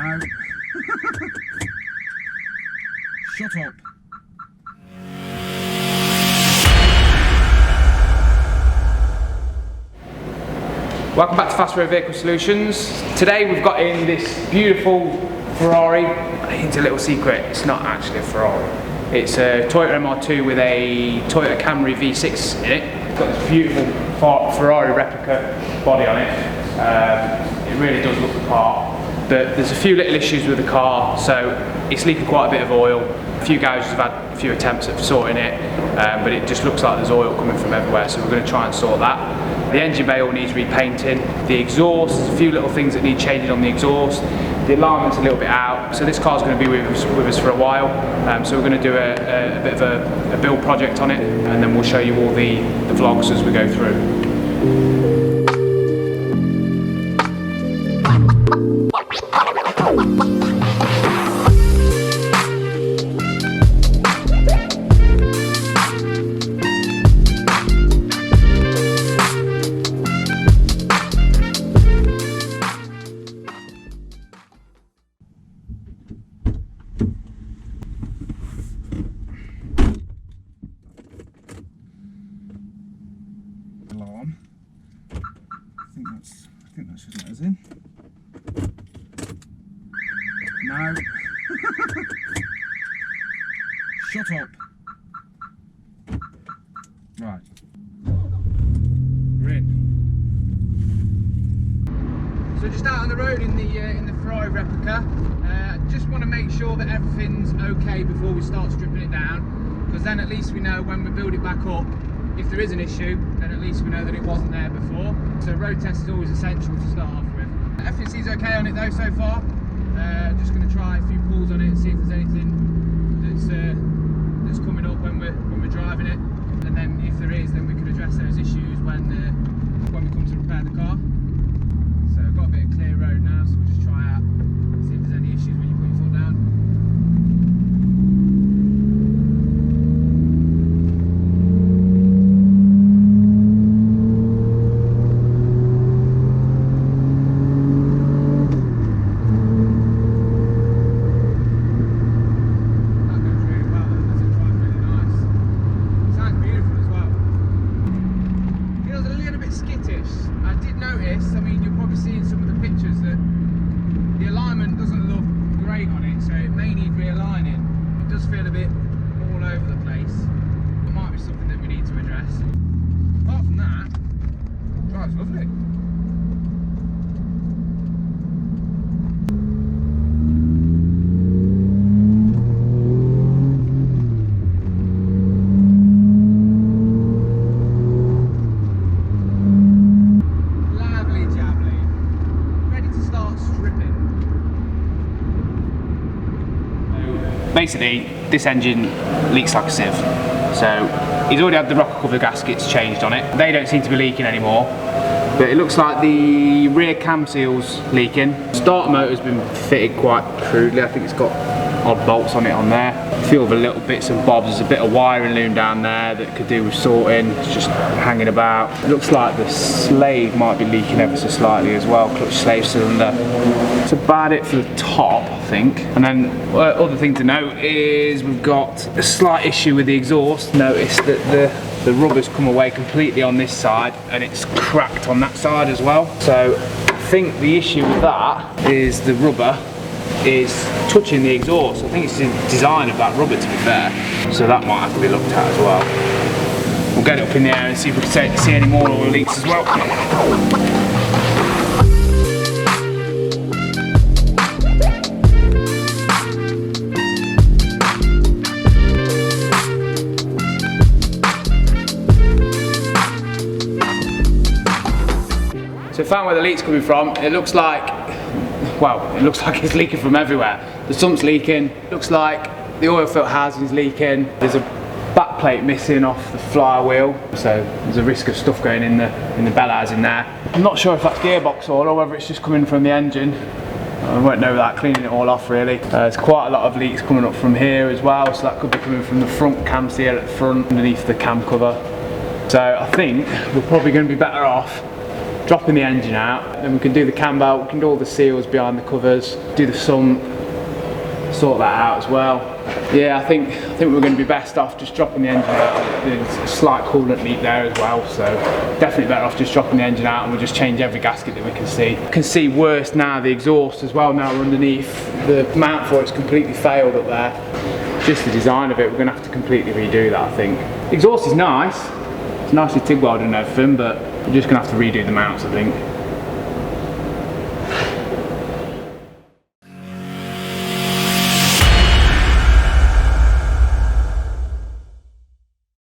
No. Shut up. Welcome back to Fast Road Vehicle Solutions. Today we've got in this beautiful Ferrari. It's a little secret, it's not actually a Ferrari. It's a Toyota MR2 with a Toyota Camry V6 in it. It's got this beautiful Ferrari replica body on it. It really does look the part. But there's a few little issues with the car, so it's leaking quite a bit of oil. A few garages have had a few attempts at sorting it, but it just looks like there's oil coming from everywhere, so we're going to try and sort that. The engine bay all needs repainting. The exhaust, there's a few little things that need changing on the exhaust. The alignment's a little bit out, so this car's going to be with us for a while. So we're going to do a bit of a build project on it, and then we'll show you all the vlogs as we go through. Alarm. I think that should let us in. No. Shut up. Right. We're in. So just out on the road in the Ferrari replica. Just want to make sure that everything's okay before we start stripping it down, because then at least we know when we build it back up, if there is an issue, then at least we know that it wasn't there before. So road test is always essential to start off with. Everything seems okay on it though so far. Just going to try a few pulls on it and see if there's anything that's coming up when we're driving it, and then if there is, then we can address those issues when we come to repair the car. So I've got a bit of clear road now, so we'll just try out, see if there's any issues when you put your foot down. Feel a bit all over the place. It might be something that we need to address. Apart from that, it drives lovely. Lovely jabbly. Ready to start stripping. Basically, this engine leaks like a sieve. So he's already had the rocker cover gaskets changed on it. They don't seem to be leaking anymore, but it looks like the rear cam seal's leaking. Starter motor's been fitted quite crudely. I think it's got odd bolts on it on there. A few other little bits and bobs. There's a bit of wiring loom down there that could do with sorting. It's just hanging about. It looks like the slave might be leaking ever so slightly as well. Clutch slave cylinder. That's about it for the top, I think. And then other thing to note is we've got a slight issue with the exhaust. Notice that the rubber's come away completely on this side and it's cracked on that side as well. So I think the issue with that is the rubber is touching the exhaust. I think it's the design of that rubber, to be fair. So that might have to be looked at as well. We'll get it up in the air and see if we can see any more oil leaks as well. So I found where the leak's coming from. It looks like, well, it looks like it's leaking from everywhere. The sump's leaking, looks like the oil filter housing's leaking. There's a back plate missing off the flywheel, so there's a risk of stuff going in the bell housing there. I'm not sure if that's gearbox oil or whether it's just coming from the engine. I won't know without cleaning it all off really. There's quite a lot of leaks coming up from here as well, so that could be coming from the front cam seal at the front, underneath the cam cover. So I think we're probably going to be better off dropping the engine out, then we can do the cam belt, we can do all the seals behind the covers, do the sump, sort that out as well. Yeah, I think we're going to be best off just dropping the engine out. There's a slight coolant leak there as well, so definitely better off just dropping the engine out, and we'll just change every gasket that we can see. You can see worse now the exhaust as well. Now we're underneath, the mount for it's completely failed up there. Just the design of it, we're going to have to completely redo that, I think. The exhaust is nice, it's nicely TIG welded and everything, but we're just going to have to redo the mounts, I think.